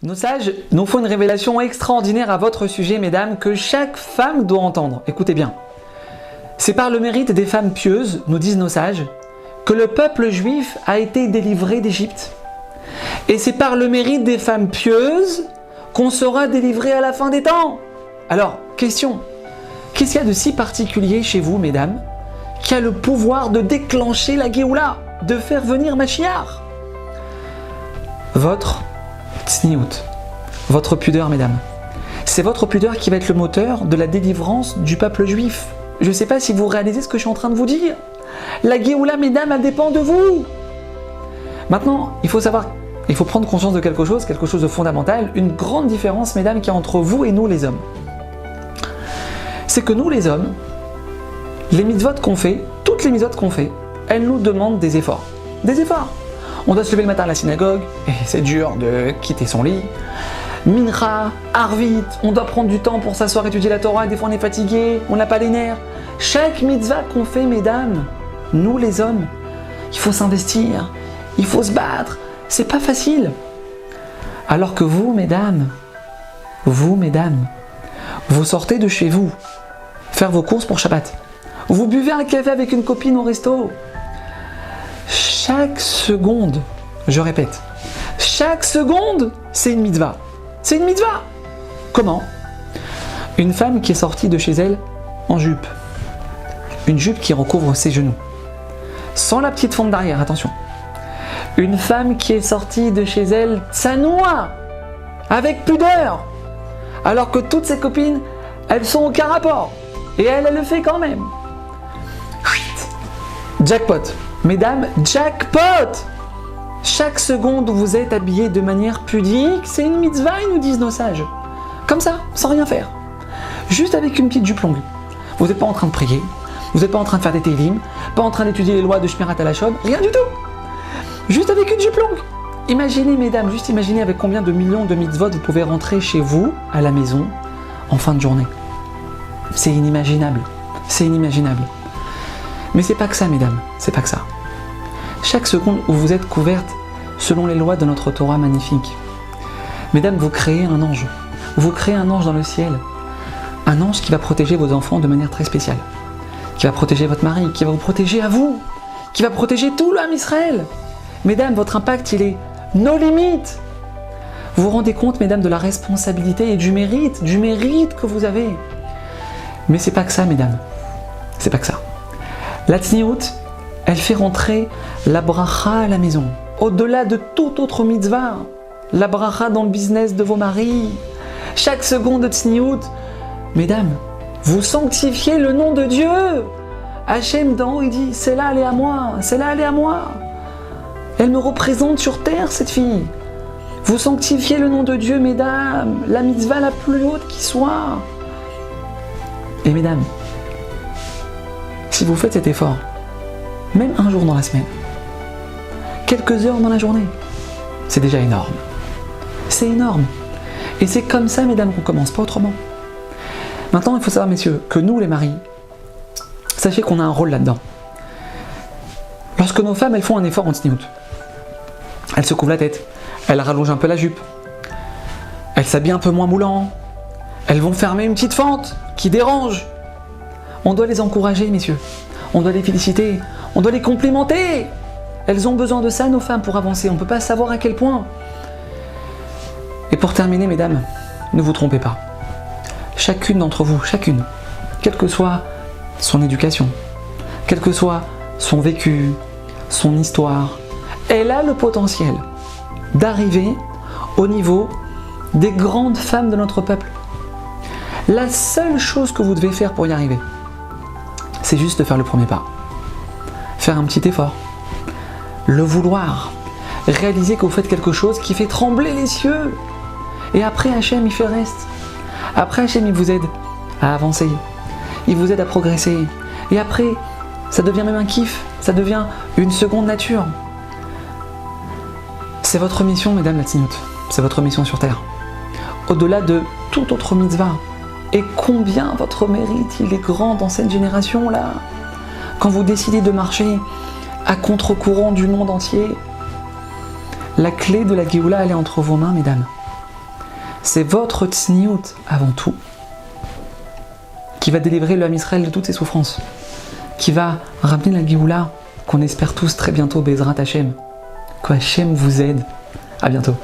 Nos sages nous font une révélation extraordinaire à votre sujet, mesdames, que chaque femme doit entendre. Écoutez bien. C'est par le mérite des femmes pieuses, nous disent nos sages, que le peuple juif a été délivré d'Égypte. Et c'est par le mérite des femmes pieuses qu'on sera délivré à la fin des temps. Alors, question. Qu'est-ce qu'il y a de si particulier chez vous, mesdames, qui a le pouvoir de déclencher la Géoula, de faire venir Mashiach? Votre tsniout, votre pudeur, mesdames. C'est votre pudeur qui va être le moteur de la délivrance du peuple juif. Je ne sais pas si vous réalisez ce que je suis en train de vous dire. La Géoula, mesdames, elle dépend de vous. Maintenant, il faut prendre conscience de quelque chose de fondamental, une grande différence, mesdames, qu'il y a entre vous et nous, les hommes. C'est que nous, les hommes, les mitzvot qu'on fait, toutes les mitzvot qu'on fait, elles nous demandent des efforts. Des efforts. On doit se lever le matin à la synagogue, et c'est dur de quitter son lit. Mincha, Arvit, on doit prendre du temps pour s'asseoir, étudier la Torah, des fois on est fatigué, on n'a pas les nerfs. Chaque mitzvah qu'on fait, mesdames, nous les hommes, il faut s'investir, il faut se battre, c'est pas facile. Alors que vous, mesdames, vous sortez de chez vous, faire vos courses pour Shabbat. Vous buvez un café avec une copine au resto. Chaque seconde, je répète, chaque seconde, c'est une mitzvah. C'est une mitzvah. Comment? Une femme qui est sortie de chez elle en jupe. Une jupe qui recouvre ses genoux. Sans la petite fente d'arrière, attention. Une femme qui est sortie de chez elle tsanoua, avec pudeur. Alors que toutes ses copines, elles sont aucun rapport. Et elle le fait quand même. Jackpot. Mesdames, jackpot! Chaque seconde où vous êtes habillés de manière pudique, c'est une mitzvah, ils nous disent nos sages. Comme ça, sans rien faire. Juste avec une petite jupe longue. Vous n'êtes pas en train de prier, vous n'êtes pas en train de faire des télim, pas en train d'étudier les lois de Shmirat Halashon, rien du tout. Juste avec une jupe longue. Imaginez, mesdames, juste imaginez avec combien de millions de mitzvot vous pouvez rentrer chez vous, à la maison, en fin de journée. C'est inimaginable. C'est inimaginable. Mais c'est pas que ça, mesdames, c'est pas que ça. Chaque seconde où vous êtes couvertes selon les lois de notre Torah magnifique, mesdames, vous créez un ange. Vous créez un ange dans le ciel. Un ange qui va protéger vos enfants de manière très spéciale. Qui va protéger votre mari, qui va vous protéger à vous. Qui va protéger tout l'âme Israël. Mesdames, votre impact, il est no limite. Vous vous rendez compte, mesdames, de la responsabilité et du mérite que vous avez. Mais c'est pas que ça, mesdames. C'est pas que ça. La tsniout, elle fait rentrer la bracha à la maison. Au-delà de toute autre mitzvah. La bracha dans le business de vos maris. Chaque seconde de tsniout. Mesdames, vous sanctifiez le nom de Dieu. Hachem d'en haut, il dit, c'est là, elle est à moi. C'est là, elle est à moi. Elle me représente sur terre, cette fille. Vous sanctifiez le nom de Dieu, mesdames. La mitzvah la plus haute qui soit. Et mesdames, si vous faites cet effort, même un jour dans la semaine, quelques heures dans la journée, c'est déjà énorme. C'est énorme. Et c'est comme ça, mesdames, qu'on commence, pas autrement. Maintenant, il faut savoir, messieurs, que nous, les maris, sachez qu'on a un rôle là-dedans. Lorsque nos femmes, elles font un effort en tsniout, elles se couvrent la tête, elles rallongent un peu la jupe, elles s'habillent un peu moins moulant, elles vont fermer une petite fente qui dérange. On doit les encourager, messieurs. On doit les féliciter. On doit les complimenter. Elles ont besoin de ça, nos femmes, pour avancer. On ne peut pas savoir à quel point. Et pour terminer, mesdames, ne vous trompez pas. Chacune d'entre vous, chacune, quelle que soit son éducation, quel que soit son vécu, son histoire, elle a le potentiel d'arriver au niveau des grandes femmes de notre peuple. La seule chose que vous devez faire pour y arriver, c'est juste de faire le premier pas. Faire un petit effort. Le vouloir. Réaliser que vous faites quelque chose qui fait trembler les cieux. Et après, Hachem, il fait le reste. Après, Hachem, il vous aide à avancer. Il vous aide à progresser. Et après, ça devient même un kiff. Ça devient une seconde nature. C'est votre mission, mesdames la tsniout. C'est votre mission sur Terre. Au-delà de toute autre mitzvah. Et combien votre mérite, il est grand dans cette génération-là. Quand vous décidez de marcher à contre-courant du monde entier, La clé de la Géoula, elle est entre vos mains, mesdames. C'est votre tsniout avant tout qui va délivrer le Ham Israël de toutes ses souffrances, qui va ramener la Géoula qu'on espère tous très bientôt, Bezrat Hashem. Que Hashem vous aide. À bientôt.